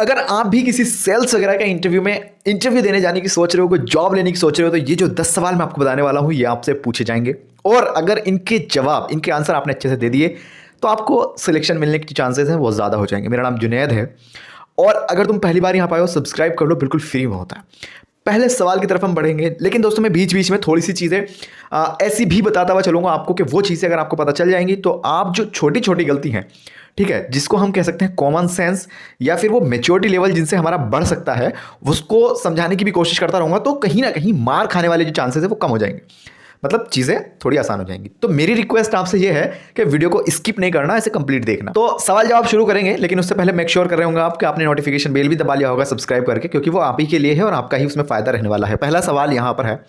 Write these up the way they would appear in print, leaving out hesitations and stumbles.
अगर आप भी किसी सेल्स वगैरह का इंटरव्यू देने जाने की सोच रहे हो, कोई जॉब लेने की सोच रहे हो, तो ये जो 10 सवाल मैं आपको बताने वाला हूँ ये आपसे पूछे जाएंगे। और अगर इनके आंसर आपने अच्छे से दे दिए तो आपको सिलेक्शन मिलने की चांसेस हैं वो ज़्यादा हो जाएंगे। मेरा नाम जुनैद है और अगर तुम पहली बार यहाँ पे आए हो सब्सक्राइब कर लो, बिल्कुल फ्री में होता है। पहले सवाल की तरफ हम बढ़ेंगे, लेकिन दोस्तों मैं बीच बीच में थोड़ी सी चीज़ें ऐसी भी बताता हुआ चलूँगा आपको कि वो चीज़ें अगर आपको पता चल जाएंगी तो आप जो छोटी छोटी गलती हैं, ठीक है, जिसको हम कह सकते हैं कॉमन सेंस या फिर वो मेच्योरिटी लेवल जिनसे हमारा बढ़ सकता है, उसको समझाने की भी कोशिश करता रहूँगा, तो कहीं ना कहीं मार खाने वाले जो चांसेस है वो कम हो जाएंगे, मतलब चीज़ें थोड़ी आसान हो जाएंगी। तो मेरी रिक्वेस्ट आपसे ये है कि वीडियो को स्किप नहीं करना, ऐसे कंप्लीट देखना। तो सवाल जवाब शुरू करेंगे, लेकिन उससे पहले मेक श्योर कर रहे होंगे आप कि आपने नोटिफिकेशन बेल भी दबा लिया होगा सब्सक्राइब करके, क्योंकि वो आप ही के लिए है और आपका ही उसमें फ़ायदा रहने वाला है। पहला सवाल यहाँ पर है,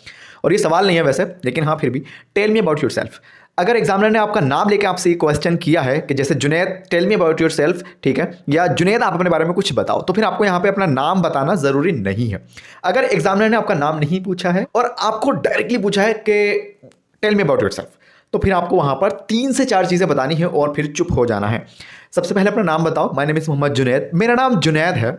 और ये सवाल नहीं है वैसे, लेकिन हाँ फिर भी, टेल मी अबाउट योरसेल्फ। अगर एग्जामिनर ने आपका नाम लेके आपसे ये क्वेश्चन किया है कि जैसे Junaid tell me about yourself, ठीक है, या जुनैद आप अपने बारे में कुछ बताओ, तो फिर आपको यहाँ पे अपना नाम बताना ज़रूरी नहीं है। अगर एग्जामिनर ने आपका नाम नहीं पूछा है और आपको डायरेक्टली पूछा है कि टेल मी अबाउट योरसेल्फ, तो फिर आपको वहाँ पर 3 से 4 चीज़ें बतानी है और फिर चुप हो जाना है। सबसे पहले अपना नाम बताओ, my name is Mohammad Junaid, मेरा नाम जुनैद है।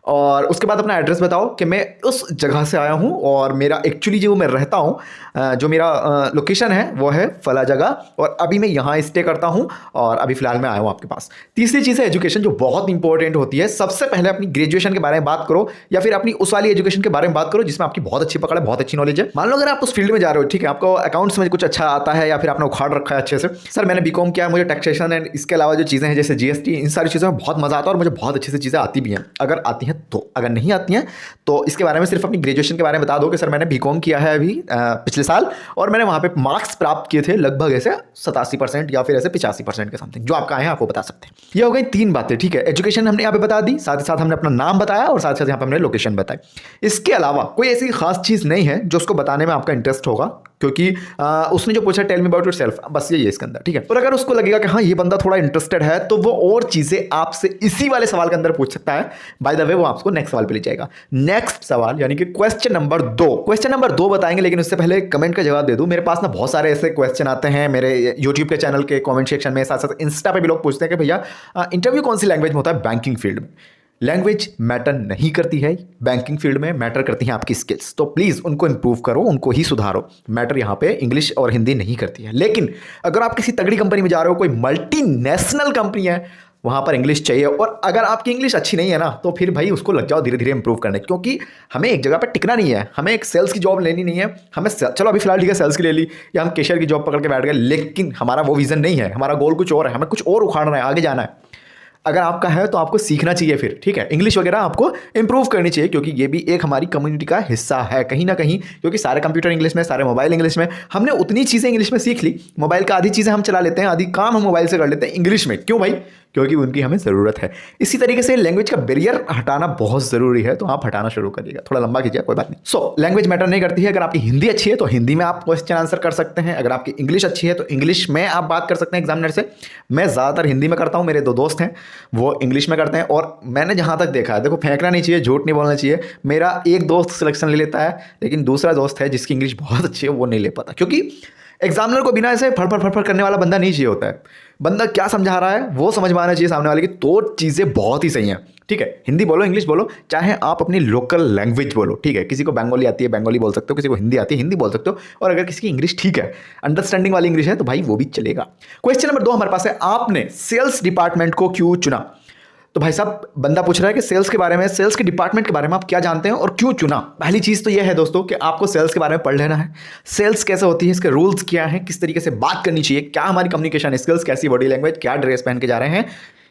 और उसके बाद अपना एड्रेस बताओ कि मैं उस जगह से आया हूँ और मेरा एक्चुअली जो मैं रहता हूँ, जो मेरा लोकेशन है वो है फला जगह, और अभी मैं यहाँ स्टे करता हूँ और अभी फ़िलहाल मैं आया हूँ आपके पास। तीसरी चीज़ है एजुकेशन, जो बहुत इंपॉर्टेंट होती है। सबसे पहले अपनी ग्रेजुएशन के बारे में बात करो या फिर अपनी उस वाली एजुकेशन के बारे में बात करो जिसमें आपकी बहुत अच्छी पकड़ है, बहुत अच्छी नॉलेज है। मान लो अगर आप उस फील्ड में जा रहे हो, ठीक है, आपको अकाउंट्स में कुछ अच्छा आता है या फिर आपने उखाड़ रखा है अच्छे से, सर मैंने बीकॉम किया है, मुझे टैक्सेशन एंड इसके अलावा जो चीज़ें हैं जैसे जीएसटी, इन सारी चीज़ों में बहुत मज़ा आता है और मुझे बहुत अच्छी से चीज़ें आती भी हैं। अगर आती हैं तो, अगर नहीं आती हैं तो इसके बारे में सिर्फ अपनी ग्रेजुएशन के बारे में बता दो कि सर मैंने बीकॉम किया है अभी पिछले साल और मैंने वहाँ पे मार्क्स प्राप्त किए थे लगभग ऐसे 87% या फिर ऐसे 85% के समथिंग, जो आपका है आप वो बता सकते हैं। ये हो गई 3 बातें, ठीक है। एजुकेशन हमने यहाँ पे बता दी, साथ ही साथ हमने अपना नाम बताया और साथ साथ यहाँ पे हमने लोकेशन बताई। इसके अलावा कोई ऐसी खास चीज़ नहीं है जो उसको बताने में आपका इंटरेस्ट होगा, क्योंकि उसने जो पूछा टेल मी अबाउट योरसेल्फ, बस ये इसके अंदर, ठीक है। और अगर उसको लगेगा कि हाँ ये बंदा थोड़ा इंटरेस्टेड है तो वो और चीज़ें आपसे इसी वाले सवाल के अंदर पूछ सकता है। बाय द वे वो आपको नेक्स्ट सवाल पे ले जाएगा। नेक्स्ट सवाल यानी कि क्वेश्चन नंबर 2 बताएंगे, लेकिन उससे पहले कमेंट का जवाब दे दूं। मेरे पास ना बहुत सारे ऐसे क्वेश्चन आते हैं मेरे यूट्यूब के चैनल के कमेंट सेक्शन में, साथ साथ इंस्टा पे भी लोग पूछते हैं कि भैया इंटरव्यू कौन सी लैंग्वेज में होता है बैंकिंग फील्ड में। लैंग्वेज मैटर नहीं करती है बैंकिंग फील्ड में, मैटर करती हैं आपकी स्किल्स। तो प्लीज़ उनको इंप्रूव करो, उनको ही सुधारो। मैटर यहाँ पे इंग्लिश और हिंदी नहीं करती है। लेकिन अगर आप किसी तगड़ी कंपनी में जा रहे हो, कोई मल्टीनेशनल कंपनी है, वहाँ पर इंग्लिश चाहिए। और अगर आपकी इंग्लिश अच्छी नहीं है ना, तो फिर भाई उसको लग जाओ धीरे धीरे इंप्रूव करने, क्योंकि हमें एक जगह पर टिकना नहीं है। हमें एक सेल्स की जॉब लेनी नहीं है, हमें चलो अभी फिलहाल ठीक है सेल्स की ले ली या हम कैशियर की जॉब पकड़ के बैठ गए, लेकिन हमारा वो विजन नहीं है, हमारा गोल कुछ और है, हमें कुछ और उखाड़ना है, आगे जाना है। अगर आपका है तो आपको सीखना चाहिए फिर, ठीक है। इंग्लिश वगैरह आपको इंप्रूव करनी चाहिए, क्योंकि ये भी एक हमारी कम्युनिटी का हिस्सा है कहीं ना कहीं, क्योंकि सारे कंप्यूटर इंग्लिश में, सारे मोबाइल इंग्लिश में, हमने उतनी चीज़ें इंग्लिश में सीख ली। मोबाइल का आधी चीज़ें हम चला लेते हैं, आधी काम हम मोबाइल से कर लेते हैं इंग्लिश में। क्यों भाई? क्योंकि उनकी हमें ज़रूरत है। इसी तरीके से लैंग्वेज का बैरियर हटाना बहुत ज़रूरी है, तो आप हटाना शुरू करिएगा। थोड़ा लंबा कीजिए, कोई बात नहीं। सो लैंग्वेज मैटर नहीं करती है। अगर आपकी हिंदी अच्छी है तो हिंदी में आप क्वेश्चन आंसर कर सकते हैं। अगर आपकी इंग्लिश अच्छी है तो इंग्लिश में आप बात कर सकते हैं एग्जामिनर से। मैं ज़्यादातर हिंदी में करता हूँ, मेरे 2 दोस्त हैं वो इंग्लिश में करते हैं। और मैंने जहाँ तक देखा है, देखो फेंकना नहीं चाहिए, झूठ नहीं बोलना चाहिए। मेरा एक दोस्त सिलेक्शन ले लेता है, लेकिन दूसरा दोस्त है जिसकी इंग्लिश बहुत अच्छी है वो नहीं ले पाता, क्योंकि एग्जामिनर को बिना ऐसे फड़ करने वाला बंदा नहीं चाहिए होता है। बंदा क्या समझा रहा है वो समझ में आना चाहिए सामने वाले की, तो चीज़ें बहुत ही सही हैं, ठीक है। हिंदी बोलो, इंग्लिश बोलो, चाहे आप अपनी लोकल लैंग्वेज बोलो, ठीक है। किसी को बंगाली आती है बंगाली बोल सकते हो, किसी को हिंदी आती है हिंदी बोल सकते हो, और अगर किसी की इंग्लिश ठीक है, अंडरस्टैंडिंग वाली इंग्लिश है, तो भाई वो भी चलेगा। क्वेश्चन नंबर 2 हमारे पास है, आपने सेल्स डिपार्टमेंट को क्यों चुना? तो भाई साहब बंदा पूछ रहा है कि सेल्स के बारे में, सेल्स के डिपार्टमेंट के बारे में आप क्या जानते हैं और क्यों चुना। पहली चीज़ तो यह है दोस्तों कि आपको सेल्स के बारे में पढ़ लेना है। सेल्स कैसे होती है, इसके रूल्स क्या हैं, किस तरीके से बात करनी चाहिए, क्या हमारी कम्युनिकेशन स्किल्स, कैसी बॉडी लैंग्वेज, क्या ड्रेस पहन के जा रहे हैं,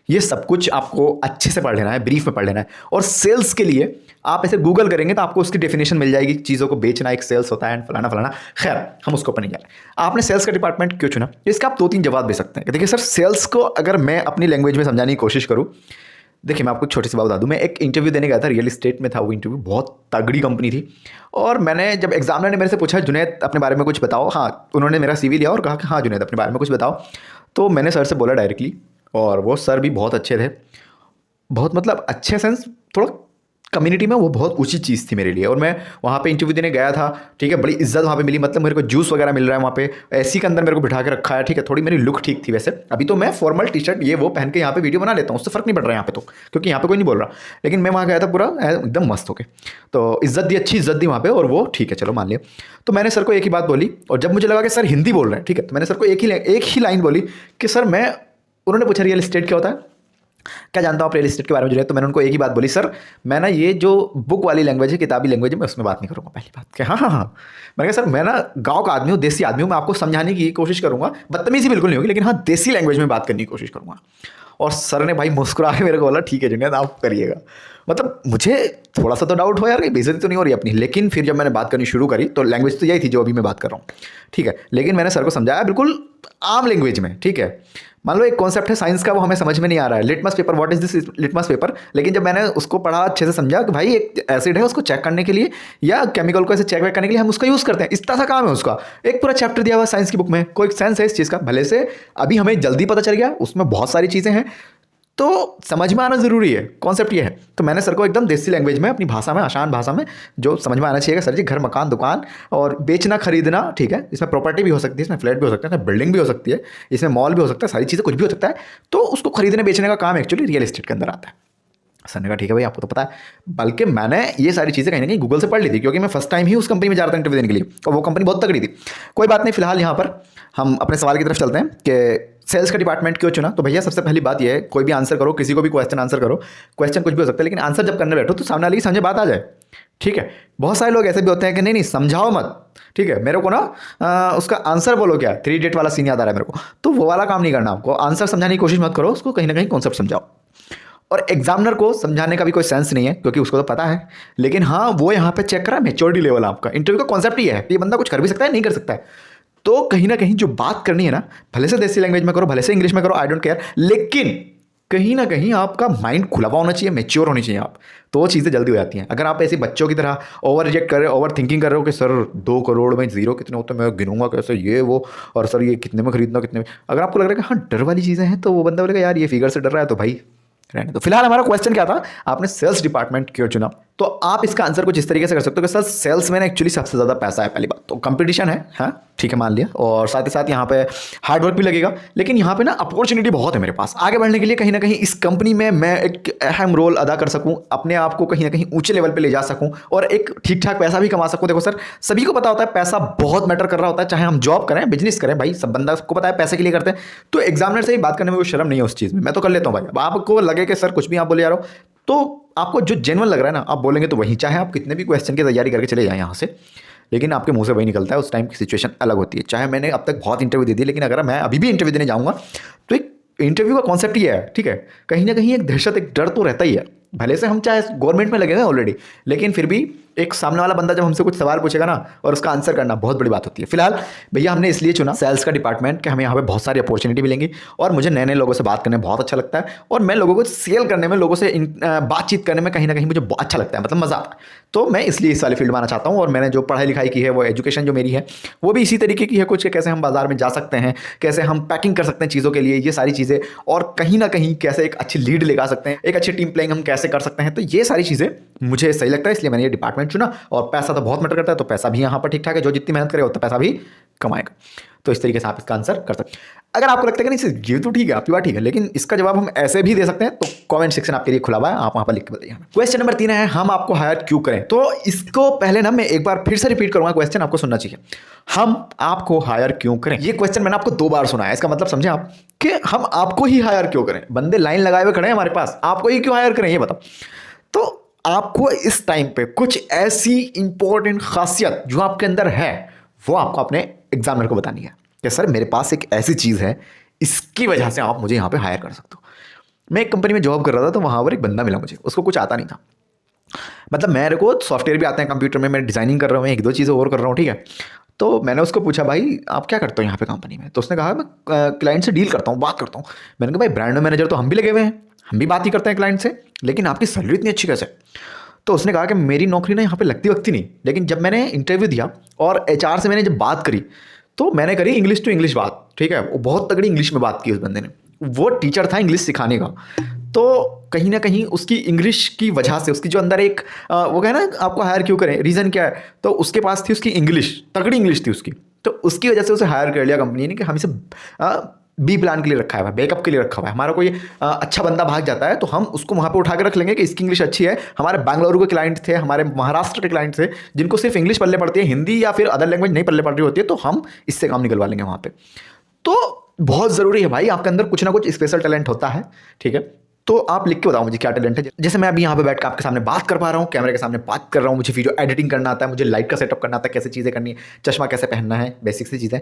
ये सब कुछ आपको अच्छे से पढ़ लेना है, ब्रीफ में पढ़ लेना है। और सेल्स के लिए आप ऐसे गूगल करेंगे तो आपको उसकी डेफिनेशन मिल जाएगी। चीज़ों को बेचना एक सेल्स होता है, फलाना फलाना, खैर हम उसको ऊपर नहीं जा रहे। आपने सेल्स का डिपार्टमेंट क्यों चुना, इसका आप 2-3 जवाब दे सकते हैं। देखिए सर, सेल्स को अगर मैं अपनी लैंग्वेज में समझाने की कोशिश करूँ, देखिए मैं आपको छोटी सी बात बता दूं। मैं एक इंटरव्यू देने गया था, रियल एस्टेट में था वो इंटरव्यू, बहुत तगड़ी कंपनी थी। और मैंने जब एग्जामिनर ने मेरे से पूछा जुनैद अपने बारे में कुछ बताओ, हाँ उन्होंने मेरा CV लिया और कहा कि हाँ जुनैद अपने बारे में कुछ बताओ, तो मैंने सर से बोला डायरेक्टली। और वो सर भी बहुत अच्छे थे, बहुत मतलब अच्छे सेंस थोड़ा कम्युनिटी में वो बहुत ऊंची चीज़ थी मेरे लिए। और मैं वहाँ पे इंटरव्यू देने गया था, ठीक है, बड़ी इज्जत वहाँ पे मिली, मतलब मेरे को जूस वगैरह मिल रहा है वहाँ पे, एसी के अंदर मेरे को बिठा के रखा है, ठीक है, थोड़ी मेरी लुक ठीक थी वैसे। अभी तो मैं फॉर्मल टी शर्ट ये वो पहन के यहाँ पे वीडियो बना लेता हूँ, उससे फर्क नहीं पड़ रहा है यहाँ पे तो, क्योंकि यहाँ पे कोई नहीं बोल रहा। लेकिन मैं वहाँ गया था पूरा एकदम मस्त होके, तो इज्जत दी, अच्छी इज्जत दी वहाँ पे, और वो ठीक है चलो मान लिया। तो मैंने सर को एक ही बात बोली, और जब मुझे लगा कि सर हिंदी बोल रहे हैं, ठीक है, तो मैंने सर को एक ही लाइन बोली कि सर मैं, उन्होंने पूछा रियल एस्टेट क्या होता है, क्या जानता हूँ आप रियल एस्टेट के बारे में जो है, तो मैंने उनको एक ही बात बोली, सर मैं ना ये जो बुक वाली लैंग्वेज है, किताबी लैंग्वेज है, मैं उसमें बात नहीं करूँगा। पहली बात कि हाँ हाँ हाँ, मैंने कहा सर मैं ना गाँव का आदमी हूँ, देसी आदमी हूँ, मैं आपको समझाने की कोशिश करूँगा, बदतमीजी बिल्कुल नहीं होगी, लेकिन हाँ देसी लैंग्वेज में बात करने की कोशिश करूँगा। और सर ने भाई मुस्कुरा के मेरे को बोला ठीक है जुनैद आप करिएगा। मतलब मुझे थोड़ा सा तो डाउट हो यार कि बेइज्जती तो नहीं हो रही अपनी, लेकिन फिर जब मैंने बात करनी शुरू करी तो लैंग्वेज तो यही थी जो अभी मैं बात कर रहा हूँ, ठीक है, लेकिन मैंने सर को समझाया बिल्कुल आम लैंग्वेज में, ठीक है। मान लो एक कॉन्सेप्ट है साइंस का, वो हमें समझ में नहीं आ रहा है, litmus paper, what is this litmus paper, लेकिन जब मैंने उसको पढ़ा अच्छे से समझा कि भाई एक एसिड है उसको चेक करने के लिए या केमिकल को ऐसे चेक वेक करने के लिए हम उसका यूज़ करते हैं, इस तरह सा काम है उसका। एक पूरा चैप्टर दिया हुआ साइंस की बुक में, कोई सेंस है इस चीज़ का, भले से अभी हमें जल्दी पता चल गया, उसमें बहुत सारी चीज़ें हैं, तो समझ में आना ज़रूरी है, कॉन्सेप्ट ये है। तो मैंने सर को एकदम देसी लैंग्वेज में, अपनी भाषा में, आसान भाषा में जो समझ में आना चाहिए, सर जी घर मकान दुकान और बेचना खरीदना, ठीक है, इसमें प्रॉपर्टी भी हो सकती है, इसमें फ्लैट भी हो सकता है, इसमें बिल्डिंग भी हो सकती है, इसमें मॉल भी हो सकता है, सारी चीज़ें कुछ भी हो सकता है, तो उसको खरीदने बेचने का काम एक्चुअली रियल एस्टेट के अंदर आता है। सर ने कहा ठीक है भाई आपको तो पता है, बल्कि मैंने ये सारी चीज़ें कहीं ना कहीं गूगल से पढ़ ली थी, क्योंकि मैं फर्स्ट टाइम ही उस कंपनी में जा रहा था इंटरव्यू देने के लिए, और वो कंपनी बहुत तगड़ी थी। कोई बात नहीं, फिलहाल यहाँ पर हम अपने सवाल की तरफ चलते हैं कि सेल्स का डिपार्टमेंट क्यों चुना। तो भैया सबसे पहली बात यह है, कोई भी आंसर करो, किसी को भी क्वेश्चन आंसर करो, क्वेश्चन कुछ भी हो सकता है, लेकिन आंसर जब करने बैठो तो सामने वाले की समझे बात आ जाए, ठीक है। बहुत सारे लोग ऐसे भी होते हैं कि नहीं नहीं समझाओ मत, ठीक है, मेरे को ना उसका आंसर बोलो, क्या 3 इडियट वाला सीन याद आ रहा है मेरे को, तो वो वाला काम नहीं करना आपको, आंसर समझाने की कोशिश मत करो, उसको कहीं ना कहीं कॉन्सेप्ट समझाओ। और एग्जामिनर को समझाने का भी कोई सेंस नहीं है, क्योंकि उसको तो पता है, लेकिन हाँ वो यहाँ पे चेक करा मैच्योरिटी लेवल आपका। इंटरव्यू का कॉन्सेप्ट ही है, ये बंदा कुछ कर भी सकता है, नहीं कर सकता है, तो कहीं ना कहीं जो बात करनी है ना, भले से देसी लैंग्वेज में करो, भले से इंग्लिश में करो, आई डोंट केयर, लेकिन कहीं ना कहीं आपका माइंड खुला हुआ होना चाहिए, मैच्योर होनी चाहिए आप, तो वो चीज़ें जल्दी हो जाती हैं। अगर आप ऐसे बच्चों की तरह ओवर रिएक्ट कर रहे हो, ओवर थिंकिंग कर रहे हो कि सर 2 करोड़ में जीरो कितने होते हैं, मैं गिनूंगा कैसे ये वो, और सर ये कितने में खरीदना कितने में, अगर आपको लग रहा है कि हाँ डर वाली चीज़ें हैं, तो वो बंदा बोलेगा यार ये फिगर से डर रहा है, तो भाई रहने दो। फिलहाल हमारा क्वेश्चन क्या था, आपने सेल्स डिपार्टमेंट क्यों चुना, तो आप इसका आंसर कुछ इस तरीके से कर सकते हो कि सर सेल्स में एक्चुअली सबसे ज़्यादा पैसा है, पहली बात तो कंपटीशन है, हाँ ठीक है मान लिया, और साथ ही साथ यहाँ पे हार्डवर्क भी लगेगा, लेकिन यहाँ पे ना अपॉर्चुनिटी बहुत है मेरे पास आगे बढ़ने के लिए, कहीं ना कहीं इस कंपनी में मैं एक अहम रोल अदा कर सकूँ, अपने आप को कहीं ना कहीं ऊंचे लेवल पे ले जा सकूँ, और एक ठीक ठाक पैसा भी कमा सकूँ। देखो सर सभी को पता होता है पैसा बहुत मैटर कर रहा होता है, चाहे हम जॉब करें बिजनेस करें, भाई सब बंदा को पता है पैसे के लिए करते हैं, तो एग्जामिनर से ही बात करने में कोई शर्म नहीं है उस चीज़ में, मैं तो कर लेता हूँ भाई। अब आपको लगे कि सर कुछ भी आप बोले जा रहे हो, तो आपको जो जेन्युइन लग रहा है ना आप बोलेंगे, तो वही, चाहे आप कितने भी क्वेश्चन की तैयारी करके चले जाएं यहाँ से, लेकिन आपके मुंह से वही निकलता है, उस टाइम की सिचुएशन अलग होती है। चाहे मैंने अब तक बहुत इंटरव्यू दे दी, लेकिन अगर मैं अभी भी इंटरव्यू देने जाऊँगा तो एक इंटरव्यू का कॉन्सेप्ट ही है, ठीक है, कहीं ना कहीं एक दहशत, एक डर तो रहता ही है, भले से हम चाहे गवर्नमेंट में लगे हैं ऑलरेडी, लेकिन फिर भी एक सामने वाला बंदा जब हमसे कुछ सवाल पूछेगा ना, और उसका आंसर करना बहुत बड़ी बात होती है। फिलहाल भैया हमने इसलिए चुना सेल्स का डिपार्टमेंट कि हमें यहाँ पे बहुत सारी अपॉर्चुनिटी मिलेंगी, और मुझे नए नए लोगों से बात करने में बहुत अच्छा लगता है, और मैं लोगों को सेल करने में, लोगों से बातचीत करने में कहीं ना कहीं मुझे बहुत अच्छा लगता है, मतलब मज़ा आता है, तो मैं इसलिए इस वाली फील्ड में आना चाहता हूँ। और मैंने जो पढ़ाई लिखाई की है, वो एजुकेशन जो मेरी है वो भी इसी तरीके की है कुछ, कैसे हम बाजार में जा सकते हैं, कैसे हम पैकिंग कर सकते हैं चीज़ों के लिए, ये सारी चीज़ें, और कहीं ना कहीं कैसे एक अच्छी लीड लेगा सकते हैं, एक अच्छी टीम प्लेइंग हम कैसे कर सकते हैं, तो ये सारी चीज़ें मुझे सही लगता है, इसलिए मैंने ये डिपार्टमेंट चुना। और पैसा तो बहुत मैटर करता है, तो पैसा भी यहाँ पर ठीक ठाक है, जो जितनी मेहनत करेगा उतना पैसा भी कमाएगा, तो इस तरीके से आप इसका आंसर कर सकते हैं। अगर आपको लगता है कि नहीं ये तो ठीक है, आपकी बात ठीक है, लेकिन इसका जवाब हम ऐसे भी दे सकते हैं, तो कमेंट सेक्शन आपके लिए खुला हुआ है, आप वहां पर लिख के बताइए। क्वेश्चन नंबर 3 है, हम आपको हायर क्यों करें। तो इसको पहले ना मैं एक बार फिर से रिपीट करूंगा, क्वेश्चन आपको सुनना चाहिए, हम आपको हायर क्यों करें। ये क्वेश्चन मैंने आपको 2 बार सुना है, इसका मतलब समझे आप कि हम आपको ही हायर क्यों करें। बंदे लाइन लगाए हुए खड़े हैं हमारे पास, आपको ही क्यों हायर करें ये बताओ। तो आपको इस टाइम पे कुछ ऐसी इंपॉर्टेंट खासियत जो आपके अंदर है, वो आपको अपने एग्जामिनर को बतानी है कि सर मेरे पास एक ऐसी चीज़ है, इसकी वजह से आप मुझे यहाँ पे हायर कर सकते हो। मैं एक कंपनी में जॉब कर रहा था, तो वहाँ पर एक बंदा मिला मुझे, उसको कुछ आता नहीं था, मतलब मेरे को सॉफ्टवेयर भी आते हैं कंप्यूटर में, मैं डिज़ाइनिंग कर रहा हूँ, 1-2 चीज़ें और कर रहा हूँ, ठीक है। तो मैंने उसको पूछा भाई आप क्या करते हो यहाँ पे कंपनी में, तो उसने कहा मैं क्लाइंट से डील करता हूँ, बात करता हूँ। मैंने कहा भाई ब्रांड मैनेजर तो हम भी लगे हुए हैं, हम भी बात ही करते हैं क्लाइंट से, लेकिन आपकी सैलरी इतनी अच्छी कैसे। तो उसने कहा कि मेरी नौकरी ना यहाँ पे लगती वक्ती नहीं, लेकिन जब मैंने इंटरव्यू दिया और HR से मैंने जब बात करी, तो मैंने करी इंग्लिश टू इंग्लिश बात, ठीक है, वो बहुत तगड़ी इंग्लिश में बात की उस बंदे ने। वो टीचर था इंग्लिश सिखाने का, तो कहीं ना कहीं उसकी इंग्लिश की वजह से उसकी जो अंदर एक वो कहे ना आपको हायर क्यों करें, रीज़न क्या है, तो उसके पास थी उसकी इंग्लिश, तगड़ी इंग्लिश थी उसकी, तो उसकी वजह से उसे हायर कर लिया कंपनी ने कि हम इसे बी प्लान के लिए रखा है, बैकअप के लिए रखा हुआ है, हमारा कोई अच्छा बंदा भाग जाता है तो हम उसको वहाँ पे उठा के रख लेंगे कि इसकी इंग्लिश अच्छी है। हमारे बेंगलुरु के क्लाइंट थे, हमारे महाराष्ट्र के क्लाइंट थे, जिनको सिर्फ इंग्लिश पल्ले पड़ती है, हिंदी या फिर अदर लैंग्वेज नहीं पल्ले पड़ रही होती है, तो हम इससे काम निकलवा लेंगे वहाँ पे। तो बहुत ज़रूरी है भाई, आपके अंदर कुछ ना कुछ स्पेशल टैलेंट होता है, ठीक है। तो आप लिख के बताओ मुझे क्या टैलेंट है। जैसे मैं अभी यहाँ पे बैठ कर आपके सामने बात कर पा रहा हूँ, कैमरे के सामने बात कर रहा हूँ, मुझे वीडियो एडिटिंग करना आता है, मुझे लाइट का सेटअप करना आता है, कैसे चीज़ें करनी है, चश्मा कैसे पहनना है, बेसिक सी चीज़ें।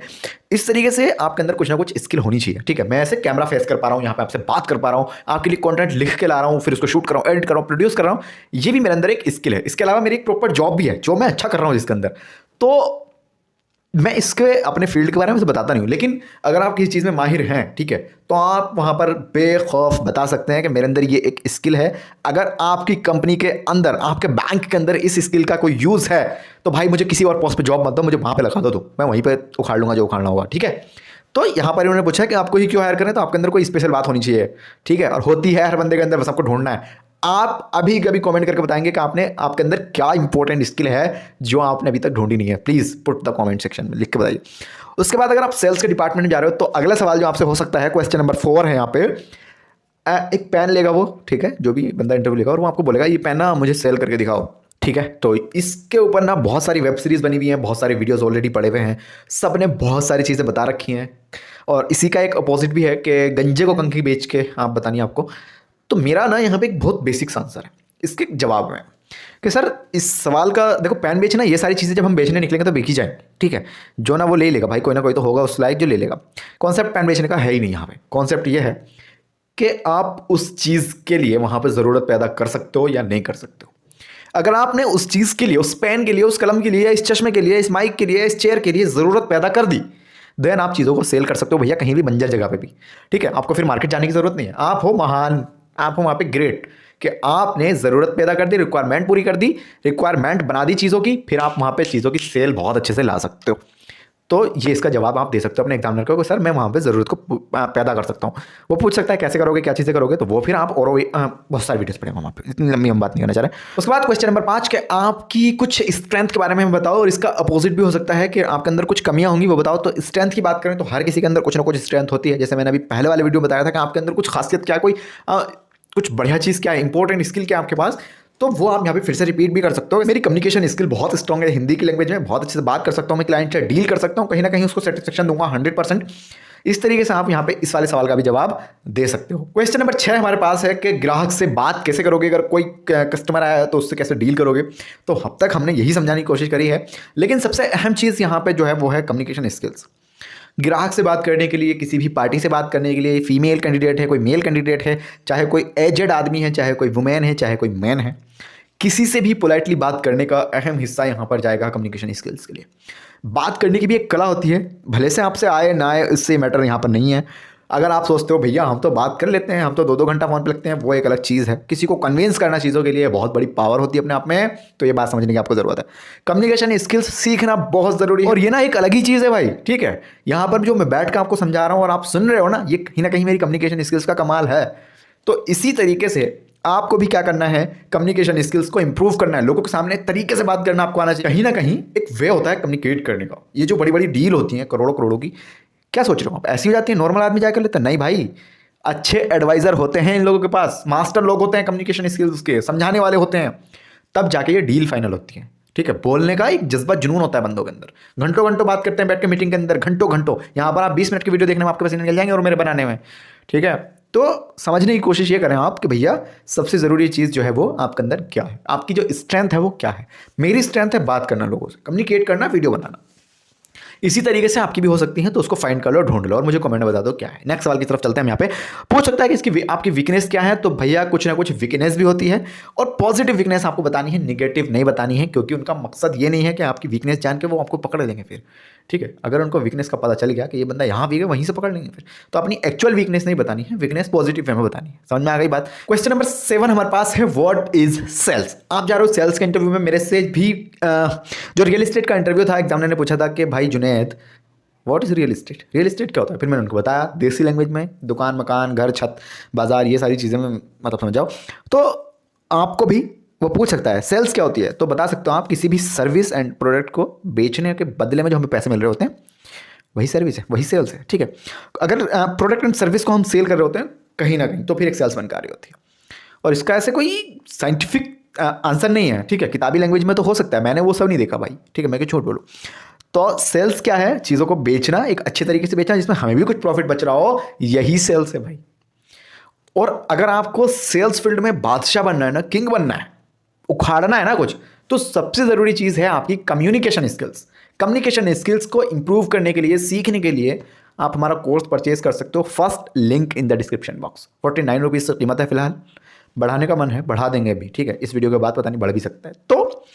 इस तरीके से आपके अंदर कुछ ना कुछ स्किल होनी चाहिए, ठीक है। मैं ऐसे कैमरा फेस कर पा रहा हूँ, यहाँ पे आपसे बात कर पा रहा हूँ, आपके लिए कंटेंट लिख के ला रहा हूँ, फिर उसको शूट कर रहा हूँ, एडिट कर रहा हूँ, प्रोड्यूस कर रहा हूँ, ये भी मेरे अंदर एक स्किल है। इसके अलावा मेरी एक प्रॉपर जॉब भी है जो मैं अच्छा कर रहा हूँ जिसके अंदर। तो मैं इसके अपने फील्ड के बारे में तो बताता नहीं हूँ, लेकिन अगर आप किसी चीज़ में माहिर हैं, ठीक है, तो आप वहाँ पर बेखौफ बता सकते हैं कि मेरे अंदर ये एक स्किल है। अगर आपकी कंपनी के अंदर, आपके बैंक के अंदर इस स्किल का कोई यूज़ है, तो भाई मुझे किसी और पोस्ट पे जॉब मत दो, मुझे वहाँ पे लगा दो, तो मैं वहीं पे उखाड़ लूँगा जो उखाड़ना होगा, ठीक है। तो यहाँ पर उन्होंने पूछा कि आपको ही क्यों हायर करें, तो आपके अंदर कोई स्पेशल बात होनी चाहिए, ठीक है, और होती है हर बंदे के अंदर, बस आपको ढूंढना है। आप अभी कभी कमेंट करके बताएंगे कि आपने आपके अंदर क्या इंपॉर्टेंट स्किल है जो आपने अभी तक ढूंढी नहीं है। Please put the comment section में लिख के बताइए। उसके बाद अगर आप सेल्स के डिपार्टमेंट में जा रहे हो, तो अगला सवाल जो आपसे हो सकता है, क्वेश्चन नंबर 4 है यहाँ पे। एक पेन लेगा वो, ठीक है, जो भी बंदा इंटरव्यू लेगा, और वो आपको बोलेगा ये पेन ना मुझे सेल करके दिखाओ, ठीक है। तो इसके ऊपर ना बहुत सारी वेब सीरीज़ बनी हुई हैं, बहुत सारे वीडियोस ऑलरेडी पड़े हुए हैं, सब ने बहुत सारी चीज़ें बता रखी हैं। और इसी का एक अपोजिट भी है कि गंजे को कंघी बेच के आप बतानी आपको। तो मेरा ना यहाँ पे एक बहुत बेसिक्स आंसर है इसके जवाब में कि सर इस सवाल का देखो, पेन बेचना ये सारी चीज़ें जब हम बेचने निकलेंगे तो बेची जाए, ठीक है। जो ना वो ले लेगा भाई, कोई ना कोई तो होगा उस लायक जो ले लेगा। कॉन्सेप्ट पेन बेचने का है ही नहीं यहाँ पे। कॉन्सेप्ट ये है कि आप उस चीज़ के लिए वहाँ पर ज़रूरत पैदा कर सकते हो या नहीं कर सकते हो। अगर आपने उस चीज़ के लिए, उस पेन के लिए, उस कलम के लिए, इस चश्मे के लिए, इस माइक के लिए, इस चेयर के लिए ज़रूरत पैदा कर दी, देन आप चीज़ों को सेल कर सकते हो भैया, कहीं भी बंजर जगह पे भी, ठीक है। आपको फिर मार्केट जाने की ज़रूरत नहीं है। आप हो महान, आप हो वहाँ पे ग्रेट, कि आपने ज़रूरत पैदा कर दी, रिक्वायरमेंट पूरी कर दी, रिक्वायरमेंट बना दी चीज़ों की, फिर आप वहाँ पे चीज़ों की सेल बहुत अच्छे से ला सकते हो। तो ये इसका जवाब आप दे सकते हो अपने एग्जामिनर को, सर मैं वहाँ पे ज़रूरत को पैदा कर सकता हूँ। वो पूछ सकता है कैसे करोगे, क्या चीज़ें करोगे, तो वो फिर आप और बहुत सारी वीडियोस पढ़ेंगे वहाँ पे, इतनी लंबी हम बात नहीं करना चाह रहे। उसके बाद क्वेश्चन नंबर 5 के आपकी कुछ स्ट्रेंथ के बारे में बताओ, और इसका अपोजिट भी हो सकता है कि आपके अंदर कुछ कमियाँ होंगी, वो बताओ। तो स्ट्रेंथ की बात करें तो हर किसी के अंदर कुछ ना कुछ स्ट्रेंथ होती है। जैसे मैंने अभी पहले वाले वीडियो में बताया था कि आपके अंदर कुछ खासियत क्या, कोई कुछ बढ़िया चीज़ क्या है, इंपॉर्टेंट स्किल क्या है आपके पास, तो वो आप यहाँ पे फिर से रिपीट भी कर सकते हो। मेरी कम्युनिकेशन स्किल बहुत स्ट्रॉन्ग है, हिंदी की लैंग्वेज में बहुत अच्छे से बात कर सकता हूँ, मैं क्लाइंट से डील कर सकता हूँ, कहीं ना कहीं उसको सेटिस्फेक्शन दूंगा 100%। इस तरीके से आप यहाँ पे इस वाले सवाल का भी जवाब दे सकते हो। क्वेश्चन नंबर 6 हमारे पास है कि ग्राहक से बात कैसे करोगे, अगर कोई कस्टमर आया तो उससे कैसे डील करोगे। तो अब तक हमने यही समझाने की कोशिश करी है, लेकिन सबसे अहम चीज़ यहाँ पे जो है वो है कम्युनिकेशन स्किल्स। ग्राहक से बात करने के लिए, किसी भी पार्टी से बात करने के लिए, फीमेल कैंडिडेट है, कोई मेल कैंडिडेट है, चाहे कोई एजेड आदमी है, चाहे कोई वुमेन है, चाहे कोई मैन है, किसी से भी पोलाइटली बात करने का अहम हिस्सा यहाँ पर जाएगा कम्युनिकेशन स्किल्स के लिए। बात करने की भी एक कला होती है, भले से आपसे आए ना आए इससे मैटर यहाँ पर नहीं है। अगर आप सोचते हो भैया हम तो बात कर लेते हैं, हम तो 2-2 घंटा फ़ोन पे लगते हैं, वो एक अलग चीज़ है। किसी को कन्विंस करना चीज़ों के लिए बहुत बड़ी पावर होती है अपने आप में, तो ये बात समझने की आपको ज़रूरत है। कम्युनिकेशन स्किल्स सीखना बहुत ज़रूरी है, और ये ना एक अलग ही चीज़ है भाई, ठीक है। यहाँ पर जो मैं बैठ कर आपको समझा रहा हूँ और आप सुन रहे हो ना, ये कहीं ना कहीं मेरी कम्युनिकेशन स्किल्स का कमाल है। तो इसी तरीके से आपको भी क्या करना है, कम्युनिकेशन स्किल्स को इंप्रूव करना है, लोगों के सामने तरीके से बात करना आपको आना चाहिए। कहीं ना कहीं एक वे होता है कम्युनिकेट करने का। ये जो बड़ी बड़ी डील होती हैं करोड़ों करोड़ों की, क्या सोच रहे हो आप, ऐसी हो जाती है नॉर्मल आदमी जाकर लेता है? नहीं भाई, अच्छे एडवाइजर होते हैं इन लोगों के पास, मास्टर लोग होते हैं कम्युनिकेशन स्किल्स के, समझाने वाले होते हैं, तब जाके ये डील फाइनल होती है, ठीक है। बोलने का एक जज्बा, जुनून होता है बंदों के अंदर। घंटों घंटों बात करते हैं बैठ के मीटिंग के अंदर, घंटों घंटों। यहाँ पर आप 20 मिनट की वीडियो देखने में आपके पसीने निकल जाएंगे और मेरे बनाने में, ठीक है। तो समझने की कोशिश ये करें आप कि भैया सबसे ज़रूरी चीज़ जो है वो आपके अंदर क्या है, आपकी जो स्ट्रेंथ है वो क्या है। मेरी स्ट्रेंथ है बात करना, लोगों से कम्युनिकेट करना, वीडियो बनाना। इसी तरीके से आपकी भी हो सकती है, तो उसको फाइंड कर लो, ढूंढ लो और मुझे कमेंट में बता दो क्या है। नेक्स्ट सवाल की तरफ चलते हैं। हम यहाँ पे पूछ सकता है कि इसकी आपकी वीकनेस क्या है, तो भैया कुछ ना कुछ वीकनेस भी होती है, और पॉजिटिव वीकनेस आपको बतानी है, निगेटिव नहीं बतानी है, क्योंकि उनका मकसद ये नहीं है कि आपकी वीकनेस जान के वो आपको पकड़ लेंगे फिर, ठीक है। अगर उनको वीकनेस का पता चल गया कि ये बंदा यहाँ वीक है, वहीं से पकड़ लेंगे फिर। तो अपनी एक्चुअल वीकनेस नहीं बतानी है, वीकनेस पॉजिटिव वे में बतानी है। समझ में आ गई बात। क्वेश्चन नंबर 7 हमारे पास है, व्हाट इज सेल्स। आप जा रहे हो सेल्स के इंटरव्यू में। मेरे से भी जो रियल एस्टेट का इंटरव्यू था, एग्जामिनर ने पूछा था कि भाई Junaid what is real estate, real estate क्या होता है। फिर मैंने उनको बताया देसी लैंग्वेज में, दुकान मकान घर छत बाजार ये सारी चीज़ें में मतलब समझ जाओ। तो आपको भी वो पूछ सकता है सेल्स क्या होती है, तो बता सकते हो आप किसी भी सर्विस एंड प्रोडक्ट को बेचने के बदले में जो हमें पैसे मिल रहे होते हैं वही सर्विस है, वही सेल्स है, ठीक है। अगर प्रोडक्ट एंड सर्विस को हम सेल कर रहे होते हैं कहीं ना कहीं, तो फिर एक सेल्समैन कार्य होती है। और इसका ऐसे कोई साइंटिफिक आंसर नहीं है, ठीक है। किताबी लैंग्वेज में तो हो सकता है, मैंने वो सब नहीं देखा भाई, ठीक है, मैं क्यों झूठ बोलूँ। तो सेल्स क्या है, चीज़ों को बेचना, एक अच्छे तरीके से बेचना जिसमें हमें भी कुछ प्रॉफिट बच रहा हो, यही सेल्स है भाई। और अगर आपको सेल्स फील्ड में बादशाह बनना है ना, किंग बनना है, उखाड़ना है ना कुछ, तो सबसे ज़रूरी चीज़ है आपकी कम्युनिकेशन स्किल्स। कम्युनिकेशन स्किल्स को इंप्रूव करने के लिए, सीखने के लिए आप हमारा कोर्स परचेज कर सकते हो। First link in the description box. 49 rupees से कीमत है फिलहाल, बढ़ाने का मन है बढ़ा देंगे अभी, ठीक है। इस वीडियो के बाद पता नहीं बढ़ भी सकता है। तो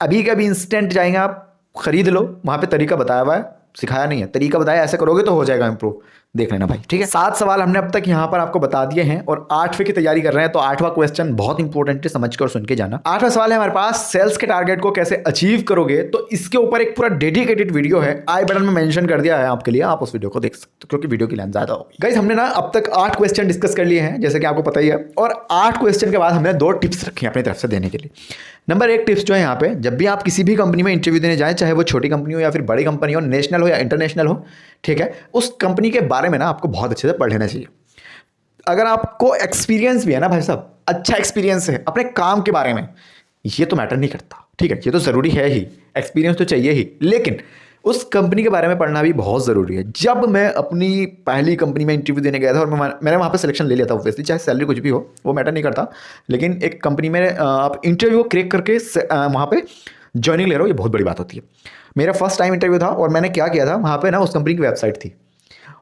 अभी के अभी इंस्टेंट जाएंगे आप, खरीद लो, वहाँ पे तरीका बताया हुआ है, सिखाया नहीं है, तरीका बताया, ऐसे करोगे तो हो जाएगा इंप्रूव, देख लेना भाई, ठीक है। 7 सवाल हमने अब तक यहाँ पर आपको बता दिए हैं और 8वें की तैयारी कर रहे हैं, तो 8वां क्वेश्चन बहुत इंपॉर्टेंट है, समझ कर सुन के जाना। 8वां सवाल है हमारे पास, सेल्स के टारगेट को कैसे अचीव करोगे, तो इसके ऊपर एक पूरा डेडिकेटेड वीडियो है, आई बटन में मेंशन कर दिया है आपके लिए, आप उस वीडियो को देख सकते हो क्योंकि वीडियो की लेंथ ज्यादा होगी। गाइस हमने ना अब तक 8 क्वेश्चन डिस्कस कर लिए हैं जैसे कि आपको पता ही है, और 8 क्वेश्चन के बाद हमने 2 टिप्स रखी हैं अपनी तरफ से देने के लिए। नंबर 1 टिप्स जो है यहाँ पे, जब भी आप किसी भी कंपनी में इंटरव्यू देने जाएं, चाहे वो छोटी कंपनी हो या फिर बड़ी कंपनी हो, नेशनल हो या इंटरनेशनल हो, ठीक है, उस कंपनी के बारे में ना आपको बहुत अच्छे से पढ़ लेना चाहिए। अगर आपको एक्सपीरियंस भी है ना भाई साहब, अच्छा एक्सपीरियंस है अपने काम के बारे में, ये तो मैटर नहीं करता, ठीक है, ये तो ज़रूरी है ही, एक्सपीरियंस तो चाहिए ही, लेकिन उस कंपनी के बारे में पढ़ना भी बहुत ज़रूरी है। जब मैं अपनी पहली कंपनी में इंटरव्यू देने गया था और मैंने वहाँ पे सिलेक्शन ले लिया था, ऑब्वियसली चाहे सैलरी कुछ भी हो वो मैटर नहीं करता, लेकिन एक कंपनी में आप इंटरव्यू को क्रैक करके वहाँ पे ज्वाइनिंग ले रहे हो, ये बहुत बड़ी बात होती है। मेरा फर्स्ट टाइम इंटरव्यू था और मैंने क्या किया था, वहाँ पे ना उस कंपनी की वेबसाइट थी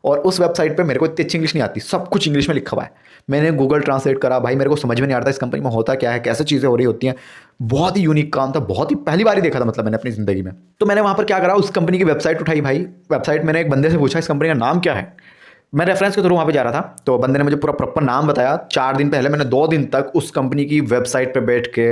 और उस वेबसाइट पे मेरे को इतनी अच्छी इंग्लिश नहीं आती, सब कुछ इंग्लिश में लिखा हुआ है। मैंने गूगल ट्रांसलेट करा, भाई मेरे को समझ में नहीं आता इस कंपनी में होता क्या है, कैसे चीज़ें हो रही होती हैं। बहुत ही यूनिक काम था, बहुत ही पहली बार ही देखा था मतलब मैंने अपनी ज़िंदगी में। तो मैंने वहाँ पर क्या करा, उस कंपनी की वेबसाइट उठाई भाई, वेबसाइट मैंने एक बंदे से पूछा इस कंपनी का नाम क्या है, मैं रेफरेंस के थ्रू वहाँ पे जा रहा था, तो बंदे ने मुझे पूरा प्रॉपर नाम बताया। 4 दिन पहले मैंने 2 दिन तक उस कंपनी की वेबसाइट पे बैठ के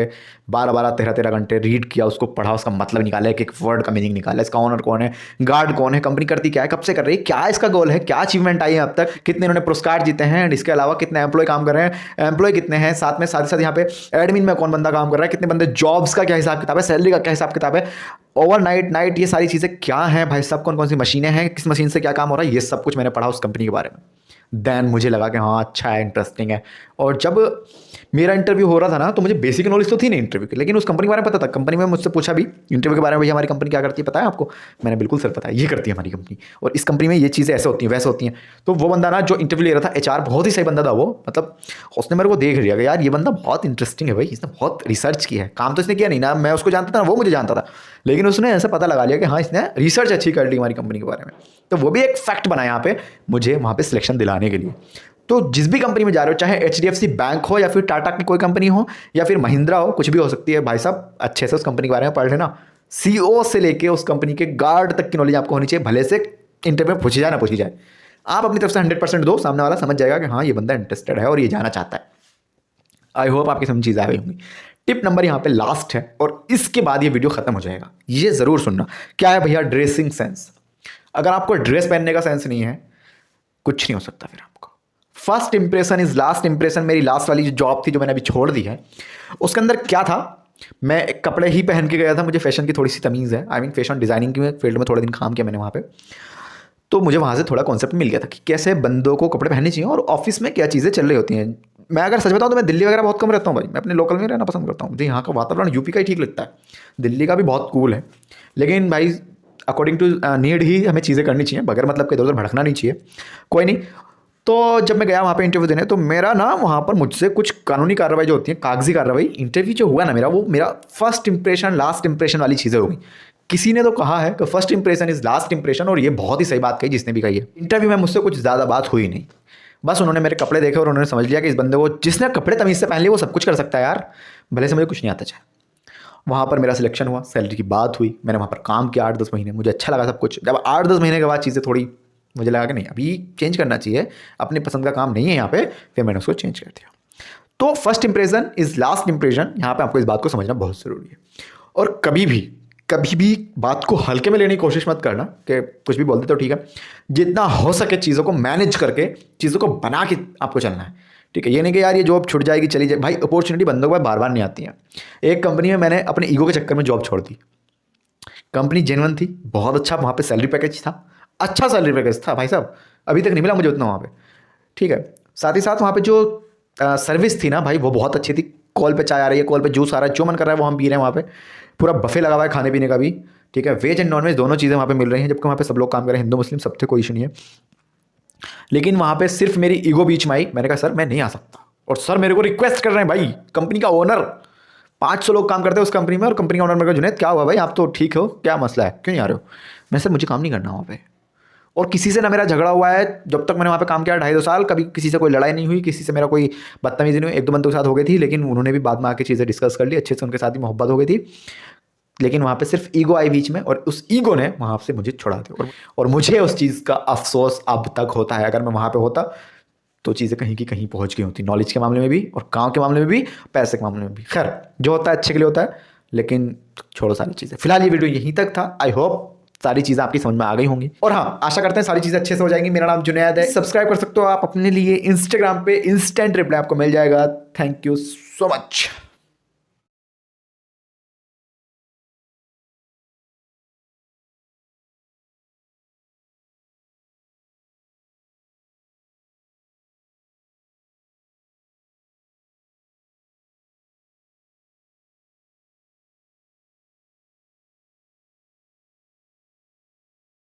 12-12, 13-13 घंटे रीड किया, उसको पढ़ा, उसका मतलब निकाला, एक वर्ड का मीनिंग निकाला, इसका ओनर कौन है, गार्ड कौन है, कंपनी करती क्या है, कब से कर रही है, क्या इसका गोल है, क्या अचीवमेंट आई है अब तक, कितने इन्होंने पुरस्कार जीते हैं, एंड इसके अलावा कितने एम्प्लॉय काम कर रहे हैं, एम्प्लॉय कितने हैं, साथ में साथ यहाँ पे एडमिन में कौन बंदा काम कर रहा है, कितने बंदे, जॉब्स का क्या हिसाब किताब है, सैलरी का क्या हिसाब किताब है, ओवरनाइट नाइट ये सारी चीज़ें क्या हैं भाई साहब, कौन कौन सी मशीनें हैं, किस मशीन से क्या काम हो रहा है, ये सब कुछ मैंने पढ़ा उस कंपनी के बारे में। देन मुझे लगा कि हाँ अच्छा है, इंटरेस्टिंग है। और जब मेरा इंटरव्यू हो रहा था ना, तो मुझे बेसिक नॉलेज तो थी नहीं इंटरव्यू की, लेकिन उस कंपनी के बारे में पता था। कंपनी में मुझसे पूछा भी इंटरव्यू के बारे में, भैया हमारी कंपनी क्या करती है पता है आपको, मैंने बिल्कुल सर पता है, ये करती है हमारी कंपनी, और इस कंपनी में ये चीज़ें ऐसे होती हैं वैसे होती हैं। तो वो बंदा ना जो इंटरव्यू ले रहा था, HR बहुत ही सही बंदा था वो, मतलब उसने मेरे को देख लिया कि यार ये बंदा बहुत इंटरेस्टिंग है भाई, इसने बहुत रिसर्च की है, काम तो इसने किया नहीं ना, मैं उसको जानता था ना वो मुझे जानता था, लेकिन उसने ऐसा पता लगा लिया कि हाँ इसने रिसर्च अच्छी कर ली हमारी कंपनी के बारे में। तो वो भी एक फैक्ट बना यहाँ पे मुझे वहाँ पे सिलेक्शन दिलाने के लिए। तो जिस भी कंपनी में जा रहे हो, चाहे HDFC बैंक हो या फिर टाटा की कोई कंपनी हो या फिर महिंद्रा हो, कुछ भी हो सकती है भाई साहब, अच्छे से उस कंपनी के बारे में पढ़ लेना। CEO से लेके उस कंपनी के गार्ड तक की नॉलेज आपको होनी चाहिए, भले से इंटरव्यू में पूछी जाए ना पूछी जाए, आप अपनी तरफ से 100% दो, सामने वाला समझ जाएगा कि हाँ ये बंदा इंटरेस्टेड है और ये जाना चाहता है। आई होप आपकी समझ चीज़ आ गई होंगी। टिप नंबर यहाँ पे लास्ट है और इसके बाद ये वीडियो खत्म हो जाएगा, ये ज़रूर सुनना। क्या है भैया, ड्रेसिंग सेंस। अगर आपको ड्रेस पहनने का सेंस नहीं है, कुछ नहीं हो सकता फिर आपको। First impression is last impression. मेरी लास्ट वाली जो जॉब थी जो मैंने अभी छोड़ दी है, उसके अंदर क्या था, मैं एक कपड़े ही पहन के गया था, मुझे फैशन की थोड़ी सी तमीज़ है, आई मीन फैशन डिज़ाइनिंग की फील्ड में थोड़े दिन काम किया मैंने वहाँ पे, तो मुझे वहाँ से थोड़ा कॉन्सेप्ट मिल गया था कि कैसे बंदों को कपड़े पहनने चाहिए और ऑफिस में क्या चीज़ें चल रही होती हैं। मैं अगर सच बताऊँ तो मैं दिल्ली वगैरह बहुत कम रहता हूँ भाई, मैं अपने लोकल में रहना पसंद करता हूँ, मुझे यहाँ का वातावरण यूपी का ही ठीक लगता है, दिल्ली का भी बहुत कूल है, लेकिन भाई अकॉर्डिंग टू नीड ही हमें चीज़ें करनी चाहिए, बगैर मतलब के इधर उधर भड़कना नहीं चाहिए। कोई नहीं, तो जब मैं गया वहाँ पे इंटरव्यू देने, तो मेरा ना वहाँ पर मुझसे कुछ कानूनी कार्रवाई जो होती है, कागजी कार्रवाई, इंटरव्यू जो हुआ ना मेरा, वो मेरा फर्स्ट इंप्रेशन लास्ट इंप्रेशन वाली चीज़ें हो गई। किसी ने तो कहा है कि first impression is last impression, और ये बहुत ही सही बात कही जिसने भी कही है। इंटरव्यू में मुझसे कुछ ज़्यादा बात हुई नहीं, बस उन्होंने मेरे कपड़े देखे और उन्होंने समझ लिया कि इस बंदे को, जिसने कपड़े तमीज़ से पहन लिए वो सब कुछ कर सकता है यार, भले से मुझे कुछ नहीं आता चाहे। वहाँ पर मेरा सिलेक्शन हुआ, सैलरी की बात हुई, मैंने वहाँ पर काम किया 8-10 महीने, मुझे अच्छा लगा सब कुछ। जब 8-10 महीने के बाद चीज़ें थोड़ी मुझे लगा कि नहीं अभी चेंज करना चाहिए, अपनी पसंद का काम नहीं है यहाँ पे, फिर मैंने उसको चेंज कर दिया। तो first impression is last impression, यहाँ पे आपको इस बात को समझना बहुत ज़रूरी है। और कभी भी बात को हल्के में लेने की कोशिश मत करना कि कुछ भी बोल दे तो ठीक है। जितना हो सके चीज़ों को मैनेज करके चीज़ों को बना के आपको चलना है, ठीक है। ये नहीं कि यार ये जॉब छूट जाएगी चली जाए, भाई अपॉर्चुनिटी बंदों को बार बार नहीं आती है। एक कंपनी में मैंने अपने ईगो के चक्कर में जॉब छोड़ दी। कंपनी जेन्युइन थी, बहुत अच्छा वहाँ पे सैलरी पैकेज था, अच्छा सैलरी पैकेज था भाई साहब, अभी तक नहीं मिला मुझे उतना वहाँ पे, ठीक है। साथ ही साथ वहाँ पे जो सर्विस थी ना भाई वो बहुत अच्छी थी। कॉल पे चाय आ रही है, कॉल पे जूस आ रहा है, जो मन कर रहा है वो हम पी रहे हैं वहाँ पे। पूरा बफे लगा हुआ है खाने पीने का भी, ठीक है। वेज एंड नॉन वेज दोनों चीज़ें वहाँ पे मिल रही हैं, जबकि वहाँ पे सब लोग काम कर रहे हैं, हिंदू मुस्लिम सबसे कोई इशू नहीं है। लेकिन वहाँ पे सिर्फ मेरी ईगो बीच में आई। मैंने कहा सर मैं नहीं आ सकता, और सर मेरे को रिक्वेस्ट कर रहे हैं भाई, कंपनी का ओनर, 500 लोग काम करते हैं उस कंपनी में, और कंपनी का ओनर मेरे को, जुनैद क्या हुआ भाई, आप तो ठीक हो, क्या मसला है, क्यों नहीं आ रहे हो? मैं सर मुझे काम नहीं करना वहाँ पे, और किसी से ना मेरा झगड़ा हुआ है जब तक मैंने वहाँ पे काम किया 2.5-2 साल, कभी किसी से कोई लड़ाई नहीं हुई, किसी से मेरा कोई बदतमीजी नहीं हुई। 1-2 बंदों के साथ हो गई थी, लेकिन उन्होंने भी बाद में आके चीज़ें डिस्कस कर ली, अच्छे से उनके साथ ही मोहब्बत हो गई थी। लेकिन वहाँ पे सिर्फ ईगो आई बीच में, और उस ईगो ने वहाँ से मुझे छुड़ा दिया, और मुझे उस चीज़ का अफसोस अब तक होता है। अगर मैं वहाँ पे होता तो चीज़ें कहीं की कहीं पहुँच गई होती, नॉलेज के मामले में भी, और काम के मामले में भी, पैसे के मामले में भी। खैर जो होता है अच्छे के लिए होता है, लेकिन छोड़ो सारी चीज़ें। फिलहाल ये वीडियो यहीं तक था। आई होप सारी चीज़ें आपकी समझ में आ गई होंगी, और हाँ आशा करते हैं सारी चीज़ें अच्छे से हो जाएंगी। मेरा नाम जुनैद है, सब्सक्राइब कर सकते हो आप अपने लिए इंस्टाग्राम पे, इंस्टेंट रिप्लाई आपको मिल जाएगा। Thank you so much.